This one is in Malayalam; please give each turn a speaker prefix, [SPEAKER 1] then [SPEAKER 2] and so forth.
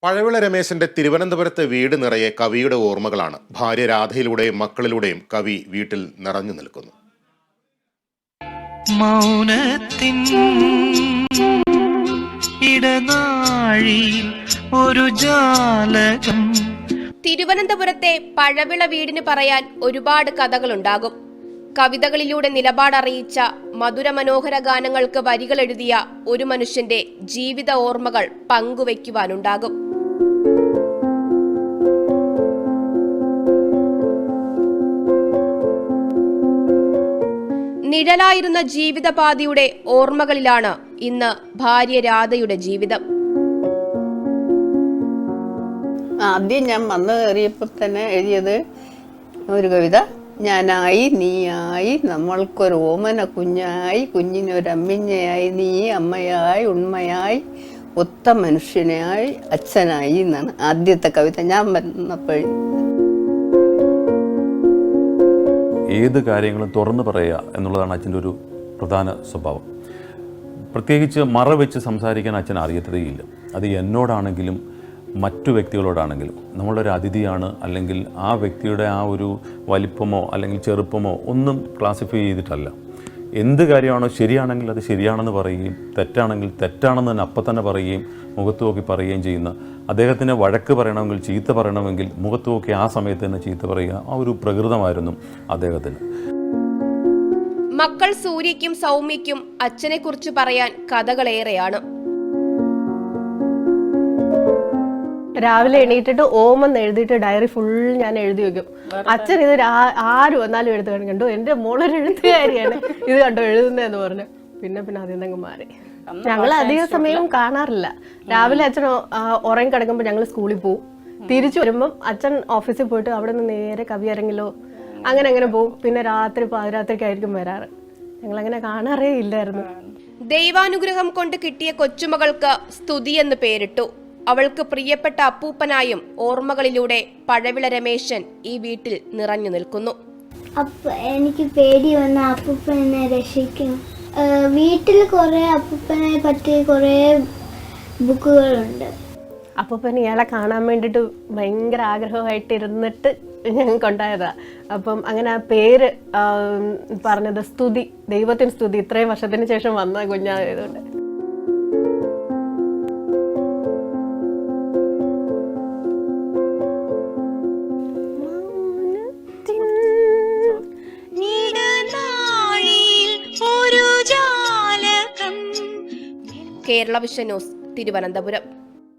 [SPEAKER 1] പഴവിള രമേശന്റെ തിരുവനന്തപുരത്തെ വീട് നിറയെ കവിയുടെ ഓർമ്മകളാണ്. ഭാര്യ രാധയിലൂടെയും മക്കളിലൂടെയും കവി വീട്ടിൽ നിറഞ്ഞു നിൽക്കുന്നു.
[SPEAKER 2] മൗനത്തിൻ ഇടനാഴിയിൽ ഒരു ജാലകം.
[SPEAKER 3] തിരുവനന്തപുരത്തെ പഴവിള വീടിന് പറയാൻ ഒരുപാട് കഥകളുണ്ടാകും. കവിതകളിലൂടെ നിലപാടറിയിച്ച മധുരമനോഹര ഗാനങ്ങൾക്ക് വരികൾ എഴുതിയ ഒരു മനുഷ്യന്റെ ജീവിത ഓർമ്മകൾ പങ്കുവയ്ക്കുവാനുണ്ടാകും. നിഴലായിരുന്ന ജീവിതപാതയുടെ ഓർമ്മകളിലാണ് ഇന്ന് ഭാര്യ രാധയുടെ ജീവിതം.
[SPEAKER 4] ആദ്യം ഞാൻ വന്നു കയറിയപ്പോൾ തന്നെ എഴുതിയത് ഒരു കവിത. ഞാനായി നീയായി നമ്മൾക്കൊരു ഓമന കുഞ്ഞായി കുഞ്ഞിനൊരമ്മിഞ്ഞയായി നീ അമ്മയായി ഉണ്മയായി ഒത്ത മനുഷ്യനായി അച്ഛനായി എന്നാണ് ആദ്യത്തെ കവിത ഞാൻ വന്നപ്പോൾ.
[SPEAKER 5] ഏത് കാര്യങ്ങളും തുറന്നു പറയുക എന്നുള്ളതാണ് അച്ഛൻ്റെ ഒരു പ്രധാന സ്വഭാവം. പ്രത്യേകിച്ച് മറവെച്ച് സംസാരിക്കാൻ അച്ഛൻ അറിയത്തതേയില്ല. അത് എന്നോടാണെങ്കിലും മറ്റു വ്യക്തികളോടാണെങ്കിലും. നമ്മളൊരു അതിഥിയാണ്, അല്ലെങ്കിൽ ആ വ്യക്തിയുടെ ആ ഒരു വലിപ്പമോ അല്ലെങ്കിൽ ചെറുപ്പമോ ഒന്നും ക്ലാസിഫൈ ചെയ്തിട്ടല്ല. എന്ത് കാര്യമാണോ ശരിയാണെങ്കിൽ അത് ശരിയാണെന്ന് പറയുകയും തെറ്റാണെങ്കിൽ തെറ്റാണെന്ന് തന്നെ അപ്പം തന്നെ പറയുകയും മുഖത്ത് നോക്കി പറയുകയും ചെയ്യുന്ന, അദ്ദേഹത്തിന് വഴക്ക് പറയണമെങ്കിൽ ചീത്ത പറയണമെങ്കിൽ മുഖത്ത് നോക്കി ആ സമയത്ത് തന്നെ ചീത്ത പറയുക, ആ ഒരു പ്രകൃതമായിരുന്നു അദ്ദേഹത്തിന്.
[SPEAKER 3] മക്കൾ സൂര്യയ്ക്കും സൗമ്യയ്ക്കും അച്ഛനെ കുറിച്ച് പറയാൻ കഥകളേറെയാണ്.
[SPEAKER 6] രാവിലെ എണീറ്റിട്ട് ഓമെന്ന് എഴുതിയിട്ട് ഡയറി ഫുൾ ഞാൻ എഴുതി വെക്കും. അച്ഛൻ ഇത് ആര് വന്നാലും എഴുത്ത് കണ്ടു, എന്റെ മോളൊരു എഴുത്തുകാരിയാണ്, ഇത് കണ്ടോ എഴുതുന്നതെന്ന് പറഞ്ഞു. പിന്നെ ആദ്യം തന്നെ മാറി. ഞങ്ങൾ അധിക സമയം കാണാറില്ല. രാവിലെ അച്ഛൻ ഉറങ്ങി കിടക്കുമ്പോൾ ഞങ്ങൾ സ്കൂളിൽ പോവും. തിരിച്ചു വരുമ്പം അച്ഛൻ ഓഫീസിൽ പോയിട്ട് അവിടെ നിന്ന് നേരെ കവിയരങ്ങിലോ അങ്ങനെ പോവും. പിന്നെ രാത്രി പാതിരാത്രിക്കായിരിക്കും വരാറ്. ഞങ്ങളങ്ങനെ കാണാറേ ഇല്ലായിരുന്നു.
[SPEAKER 3] ദൈവാനുഗ്രഹം കൊണ്ട് കിട്ടിയ കൊച്ചുമകൾക്ക് സ്തുതി എന്ന് പേരിട്ടു. അവൾക്ക് പ്രിയപ്പെട്ട അപ്പൂപ്പനായും ഓർമ്മകളിലൂടെ പഴവിള രമേശൻ ഈ വീട്ടിൽ നിറഞ്ഞു നിൽക്കുന്നു.
[SPEAKER 7] എനിക്ക് പേടി വന്ന അപ്പൂപ്പനെ രക്ഷിക്കും. വീട്ടിൽ കുറെ അപ്പൂപ്പനെ പറ്റി കുറെ ബുക്കുകളുണ്ട്.
[SPEAKER 6] അപ്പൂപ്പൻ ഇയാളെ കാണാൻ വേണ്ടിയിട്ട് ഭയങ്കര ആഗ്രഹമായിട്ട് ഇരുന്നിട്ട് ഞങ്ങൾക്കുണ്ടായതാ. അപ്പം അങ്ങനെ ആ പേര് പറഞ്ഞത് സ്തുതി, ദൈവത്തിന് സ്തുതി. ഇത്രയും വർഷത്തിന് ശേഷം വന്ന കുഞ്ഞായതുകൊണ്ട്
[SPEAKER 3] കേരള വിഷൻ ന്യൂസ്, തിരുവനന്തപുരം.